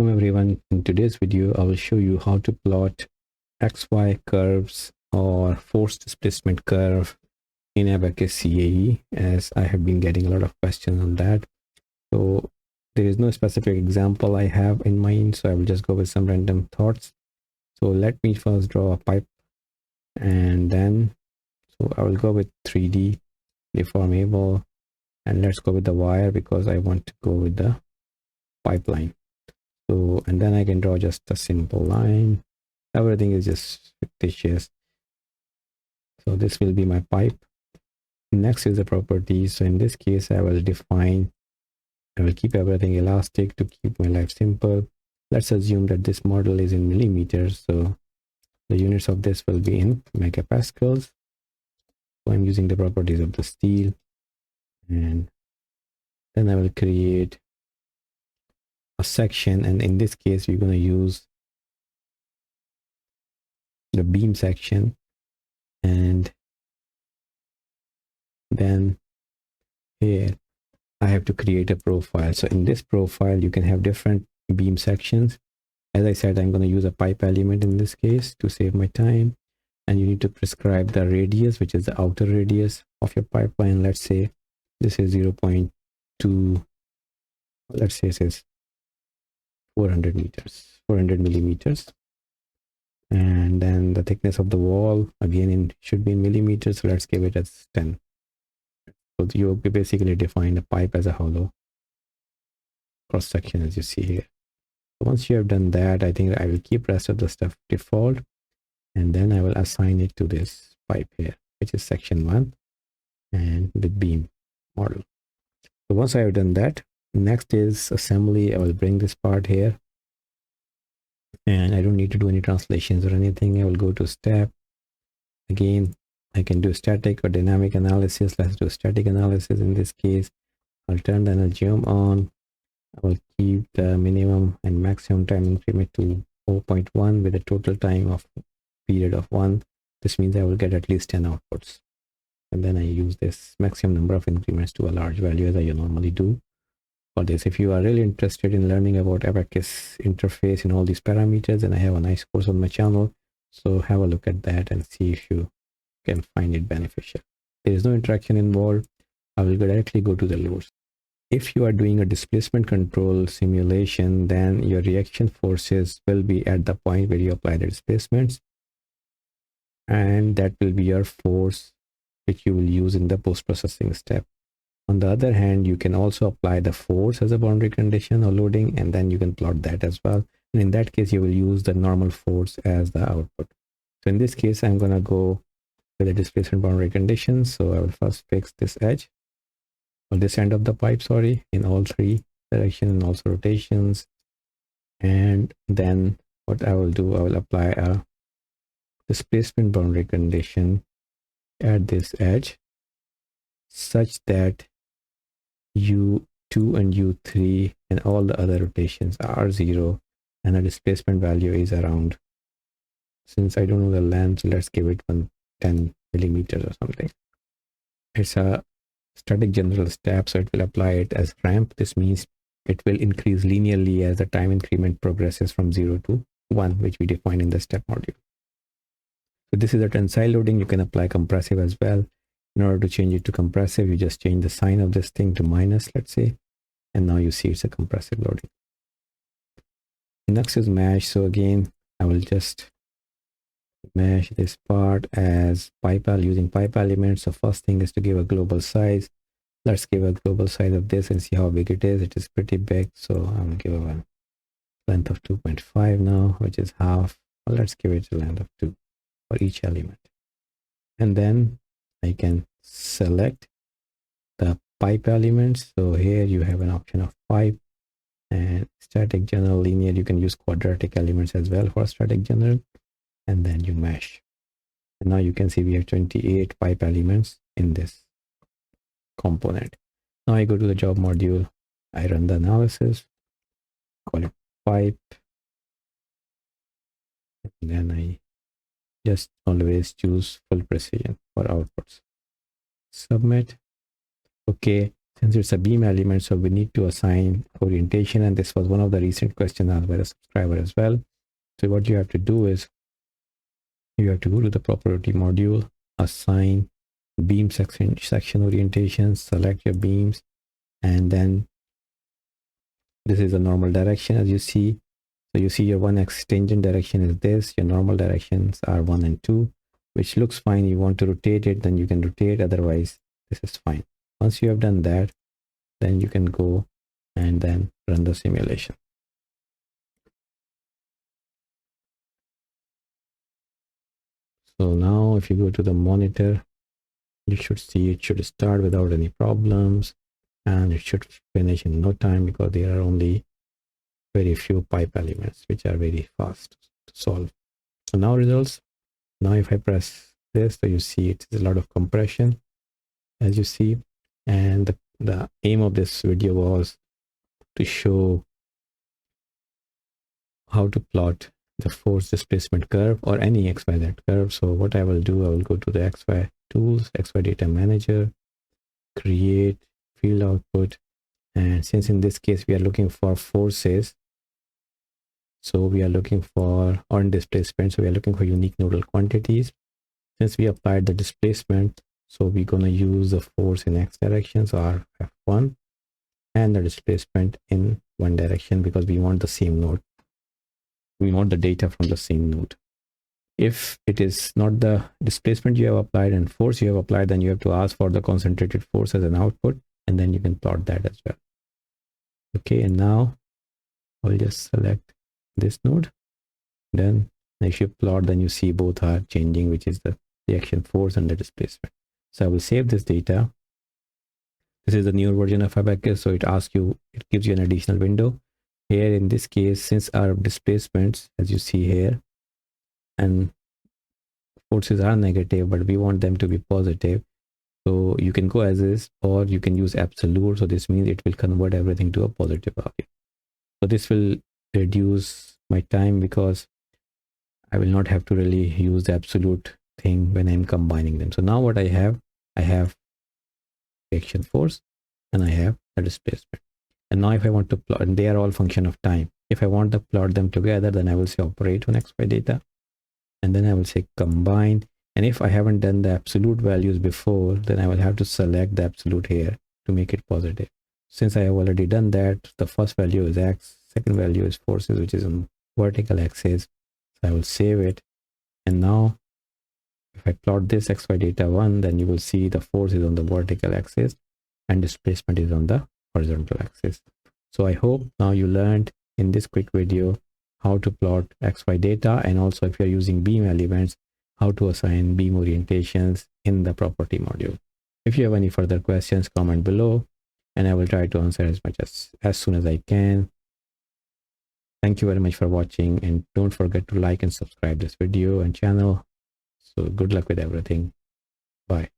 Welcome everyone. In today's video, I will show you how to plot XY curves or force displacement curve in ABAQUS CAE, as I have been getting a lot of questions on that. So there is no specific example I have in mind, so I will just go with some random thoughts. So let me first draw a pipe, and then I will go with 3D deformable, and let's go with the wire because I want to go with the pipeline. So, and then I can draw just a simple line. Everything is just fictitious. So this will be my pipe. Next is the properties. So in this case, I will keep everything elastic to keep my life simple. Let's assume that this model is in millimeters. So the units of this will be in megapascals. So I'm using the properties of the steel. And then I will create a section. And in this case, we're going to use the beam section. And then here I have to create a profile. So in this profile, you can have different beam sections. As I said, I'm going to use a pipe element in this case to save my time. And you need to prescribe the radius, which is the outer radius of your pipeline. Let's say this is 0.2. Let's say it is 400 millimeters. And then the thickness of the wall, again, should be in millimeters. So let's give it as 10. So you basically define the pipe as a hollow cross section, as you see here. So once you have done that, I think I will keep rest of the stuff default, and then I will assign it to this pipe here, which is section 1 and with beam model. So once I have done that, next is assembly. I will bring this part here, and I don't need to do any translations or anything. I will go to step. Again, I can do static or dynamic analysis. Let's do static analysis. In this case, I'll turn the geom on. I will keep the minimum and maximum time increment to 0.1 with a total time of period of 1. This means I will get at least 10 outputs. And then I use this maximum number of increments to a large value, as I normally do for this. If you are really interested in learning about ABAQUS interface and all these parameters, then I have a nice course on my channel. So have a look at that and see if you can find it beneficial. There is no interaction involved. I will directly go to the loads. If you are doing a displacement control simulation, then your reaction forces will be at the point where you apply the displacements, and that will be your force which you will use in the post-processing step. On the other hand, you can also apply the force as a boundary condition or loading, and then you can plot that as well. And in that case, you will use the normal force as the output. So in this case, I'm going to go with the displacement boundary conditions. So I will first fix this edge, or this end of the pipe, sorry, in all 3 directions and also rotations. And then what I will do, I will apply a displacement boundary condition at this edge such that U2 and U3 and all the other rotations are 0, and a displacement value is around, since I don't know the length, let's give it 10 millimeters or something. It's a static general step, so it will apply it as ramp. This means it will increase linearly as the time increment progresses from 0 to 1, which we define in the step module. So this is a tensile loading. You can apply compressive as well. In order to change it to compressive, you just change the sign of this thing to minus, let's say, and now you see it's a compressive loading. Next is mesh. So again, I will just mesh this part as pipe using pipe elements. So first thing is to give a global size. Let's give a global size of this and see how big it is. It is pretty big, so I'm going to give a length of 2.5 now, which is half. Well, let's give it a length of 2 for each element. And then I can select the pipe elements. So here you have an option of pipe and static, general, linear. You can use quadratic elements as well for static, general, and then you mesh. And now you can see we have 28 pipe elements in this component. Now I go to the job module, I run the analysis, call it pipe, and then I just always choose full precision for outputs. Submit. Okay, Since it's a beam element, so we need to assign orientation, and this was one of the recent questions asked by the subscriber as well. So what you have to do is you have to go to the property module, assign beam section orientation, select your beams, and then this is the normal direction as you see. So you see your 1x tangent direction is this, your normal directions are 1 and 2, which looks fine. You want to rotate it, then you can rotate, otherwise this is fine. Once you have done that, then you can go and then run the simulation. So now if you go to the monitor, you should see it should start without any problems, and it should finish in no time because there are only very few pipe elements which are very fast to solve. So now results. Now if I press this, so you see it is a lot of compression as you see, and the aim of this video was to show how to plot the force displacement curve or any XYZ curve. So what I will do, I will go to the XY tools, XY data manager, create field output, and since in this case we are looking for forces, so we are looking for on displacement, so we are looking for unique nodal quantities. Since we applied the displacement, so we're going to use the force in x direction, so F1, and the displacement in one direction because we want the same node. We want the data from the same node. If it is not the displacement you have applied and force you have applied, then you have to ask for the concentrated force as an output, and then you can plot that as well. Okay, and now I'll just select this node. Then if you plot, then you see both are changing, which is the reaction force and the displacement. So I will save this data. This is the newer version of ABAQUS, so it asks you, it gives you an additional window. Here in this case, since our displacements, as you see here, and forces are negative, but we want them to be positive. So you can go as is, or you can use absolute. So this means it will convert everything to a positive value. So this will reduce my time because I will not have to really use the absolute thing when I'm combining them. So now what I have reaction force and I have the displacement. And now if I want to plot, and they are all function of time. If I want to plot them together, then I will say operate on XY data, and then I will say combine. And if I haven't done the absolute values before, then I will have to select the absolute here to make it positive. Since I have already done that, the first value is X, second value is forces, which is on vertical axis. So I will save it. And now if I plot this XY data 1, then you will see the force is on the vertical axis and displacement is on the horizontal axis. So I hope now you learned in this quick video how to plot XY data, and also if you're using beam elements, how to assign beam orientations in the property module. If you have any further questions, comment below and I will try to answer as soon as I can. Thank you very much for watching, and don't forget to like and subscribe this video and channel. So good luck with everything. Bye.